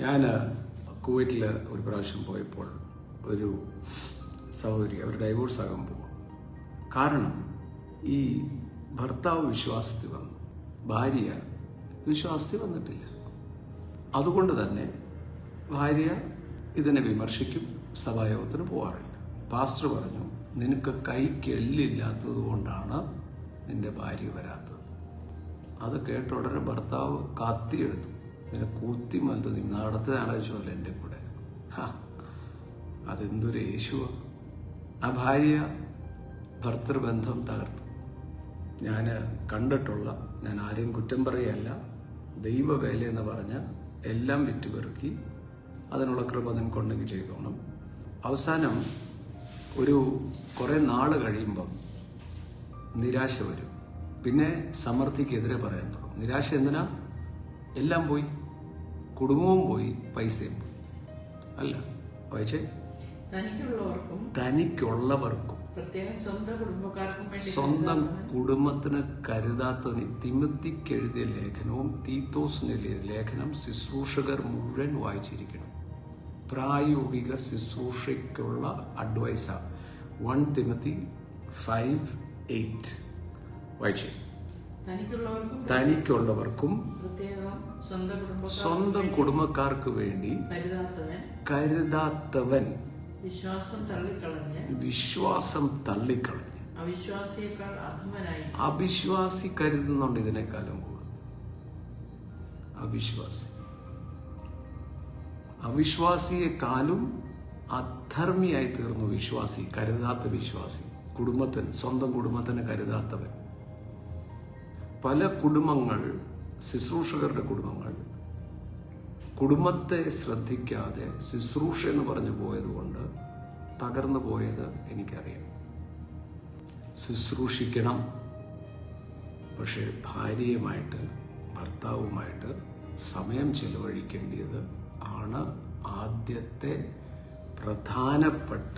ഞാൻ കുവൈറ്റിൽ ഒരു പ്രാവശ്യം പോയപ്പോൾ ഒരു സഹോദരി അവർ ഡൈവോഴ്സ് ആകാൻ പോകും. കാരണം ഈ ഭർത്താവ് വിശ്വാസത്തിൽ വന്നു, ഭാര്യ വിശ്വാസത്തിൽ വന്നിട്ടില്ല. അതുകൊണ്ട് തന്നെ ഭാര്യ ഇതിനെ വിമർശിക്കും, സഭായോഗത്തിന് പോകാറില്ല. പാസ്റ്റർ പറഞ്ഞു, നിനക്ക് കൈക്ക് എല്ലില്ലാത്തത് കൊണ്ടാണ് നിന്റെ ഭാര്യ വരാത്തത്. അത് കേട്ട ഉടനെ ഭർത്താവ് കത്തിയെടുത്തു, നിന്നെ കുത്തി മലത്ത് നീ നടത്ത ഞായറാഴ്ചയല്ല എൻ്റെ കൂടെ. അതെന്തൊരു യേശുവ. ആ ഭാര്യ ഭർത്തൃബന്ധം തകർത്തു. ഞാൻ കണ്ടിട്ടുള്ള, ഞാൻ ആരെയും കുറ്റം പറയുകയല്ല, ദൈവവേല എന്ന് പറഞ്ഞ എല്ലാം വിറ്റുപെറുക്കി അതിനുള്ള കൃപ നിനക്കുണ്ടെങ്കിൽ ചെയ്തോണം. അവസാനം ഒരു കുറേ നാൾ കഴിയുമ്പം നിരാശ വരും. പിന്നെ സമൃദ്ധിക്കെതിരെ പറയാൻ തുടങ്ങും. നിരാശ എന്തിനാ? എല്ലാം പോയി, കുടുംബവും പോയി, പൈസയും പോയി. അല്ല വായിച്ചേ, തനിക്കുള്ളവർക്കും സ്വന്തം കുടുംബത്തിന് കരുതാത്തവന് തിമോത്തിക്കെഴുതിയ ലേഖനവും തീത്തോസിന് എഴുതിയ ലേഖനം ശുശ്രൂഷകർ മുഴുവൻ വായിച്ചിരിക്കണം. പ്രായോഗിക ശുശ്രൂഷയ്ക്കുള്ള അഡ്വൈസാ. 1 തിമോത്തി 5:8 വായിച്ചേ. തനിക്കുള്ളവർക്കും സ്വന്തം കുടുംബക്കാർക്ക് വേണ്ടി കരുതാത്തവൻ വിശ്വാസം തള്ളിക്കളഞ്ഞ് അവിശ്വാസി കരുതുന്നുണ്ട് ഇതിനേക്കാളും കൂടുതൽ. അവിശ്വാസിയെക്കാളും അധർമ്മിയായി തീർന്നു വിശ്വാസി, കരുതാത്ത വിശ്വാസി. സ്വന്തം കുടുംബത്തിന് കരുതാത്തവൻ. പല കുടുംബങ്ങൾ, ശുശ്രൂഷകരുടെ കുടുംബത്തെ ശ്രദ്ധിക്കാതെ ശുശ്രൂഷ എന്ന് പറഞ്ഞു പോയതുകൊണ്ട് തകർന്നു പോയത് എനിക്കറിയാം. ശുശ്രൂഷിക്കണം, പക്ഷെ ഭാര്യയുമായിട്ട് ഭർത്താവുമായിട്ട് സമയം ചെലവഴിക്കേണ്ടത് ആണ് ആദ്യത്തെ പ്രധാനപ്പെട്ട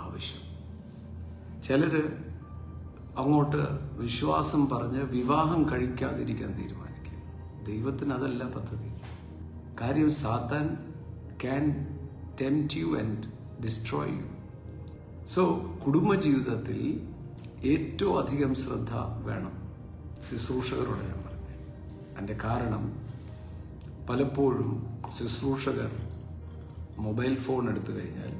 ആവശ്യം. ചിലര് അങ്ങോട്ട് വിശ്വാസം പറഞ്ഞ് വിവാഹം കഴിക്കാതിരിക്കാൻ തീരുമാനിക്കുക. ദൈവത്തിന് അതല്ല പദ്ധതി. കാര്യം Satan can tempt you and destroy you. So കുടുംബജീവിതത്തിൽ ഏറ്റവും അധികം ശ്രദ്ധ വേണം. ശുശ്രൂഷകരോട് ഞാൻ പറഞ്ഞു. അതിൻ്റെ കാരണം പലപ്പോഴും ശുശ്രൂഷകർ മൊബൈൽ ഫോൺ എടുത്തു കഴിഞ്ഞാൽ,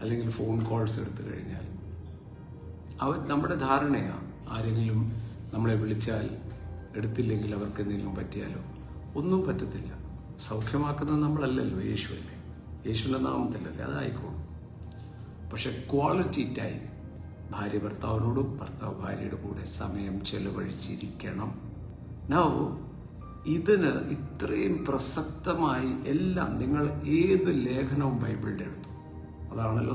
അല്ലെങ്കിൽ ഫോൺ കോൾസ് എടുത്തു കഴിഞ്ഞാൽ, നമ്മുടെ ധാരണയാണ് ആരെങ്കിലും നമ്മളെ വിളിച്ചാൽ എടുത്തില്ലെങ്കിൽ അവർക്ക് എന്തെങ്കിലും പറ്റിയാലോ. ഒന്നും പറ്റത്തില്ല. സൗഖ്യമാക്കുന്നത് നമ്മളല്ലല്ലോ, യേശുവല്ലേ. യേശുവിൻ്റെ നാമത്തിലല്ലേ, അതായിക്കോളും. പക്ഷെ ക്വാളിറ്റി ടൈം ഭാര്യ ഭർത്താവിനോടും ഭർത്താവ് ഭാര്യയുടെ കൂടെ സമയം ചെലവഴിച്ചിരിക്കണം. നൗ ഇതിന് ഇത്രയും പ്രസക്തമായി എല്ലാം നിങ്ങൾ ഏത് ലേഖനവും ബൈബിളിൻ്റെ എടുത്തു. അതാണല്ലോ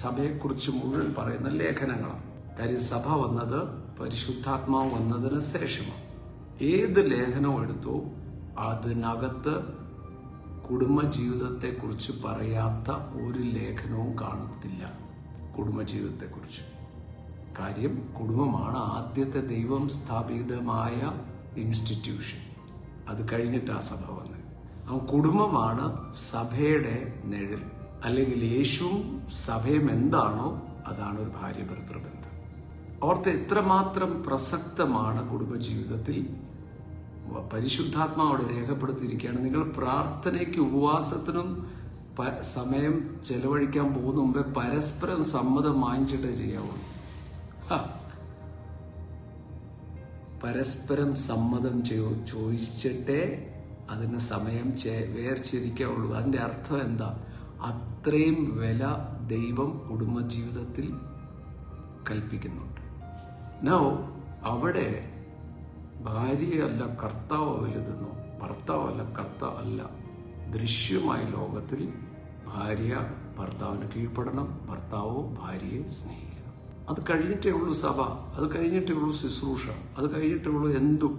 സഭയെക്കുറിച്ച് മുഴുവൻ പറയുന്ന ലേഖനങ്ങളാണ്. കാര്യം സഭ വന്നത് പരിശുദ്ധാത്മാവ് വന്നതിന് ശേഷമാണ്. ഏത് ലേഖനവും എടുത്തോ അതിനകത്ത് കുടുംബജീവിതത്തെക്കുറിച്ച് പറയാത്ത ഒരു ലേഖനവും കാണത്തില്ല. കുടുംബജീവിതത്തെക്കുറിച്ച്. കാര്യം കുടുംബമാണ് ആദ്യത്തെ ദൈവം സ്ഥാപിതമായ ഇൻസ്റ്റിറ്റ്യൂഷൻ. അത് കഴിഞ്ഞിട്ടാ സഭ വന്നത്. ആ കുടുംബമാണ് സഭയുടെ നിഴൽ. അല്ലെങ്കിൽ യേശുവും സഭയും എന്താണോ അതാണ് ഒരു ഭാര്യ ഭർത്തൃബന്ധം. ഓർത്ത് എത്രമാത്രം പ്രസക്തമാണ് കുടുംബജീവിതത്തിൽ. പരിശുദ്ധാത്മാവോട് രേഖപ്പെടുത്തിയിരിക്കുകയാണ്. നിങ്ങൾ പ്രാർത്ഥനയ്ക്ക് ഉപവാസത്തിനും സമയം ചെലവഴിക്കാൻ പോകുന്ന മുമ്പേ പരസ്പരം സമ്മതം വാങ്ങിച്ചിട്ടേ ചെയ്യാവുള്ളൂ. പരസ്പരം സമ്മതം ചോദിച്ചിട്ടേ അതിന് സമയം വേർതിരിക്കാവുള്ളൂ. അതിൻ്റെ അർത്ഥം എന്താ? അത്രയും വില ദൈവം കുടുംബജീവിതത്തിൽ കൽപ്പിക്കുന്നുണ്ട്. നൗ അവിടെ ഭാര്യയല്ല കർത്താവ് വലുതെന്നോ ഭർത്താവല്ല കർത്താവ് അല്ല. ദൃശ്യമായ ലോകത്തിൽ ഭാര്യ ഭർത്താവിന് കീഴ്പ്പെടണം, ഭർത്താവോ ഭാര്യയെ സ്നേഹിക്കണം. അത് കഴിഞ്ഞിട്ടേ ഉള്ളൂ സഭ, അത് കഴിഞ്ഞിട്ടേ ഉള്ളൂ ശുശ്രൂഷ, അത് കഴിഞ്ഞിട്ടേ ഉള്ളൂ എന്തും.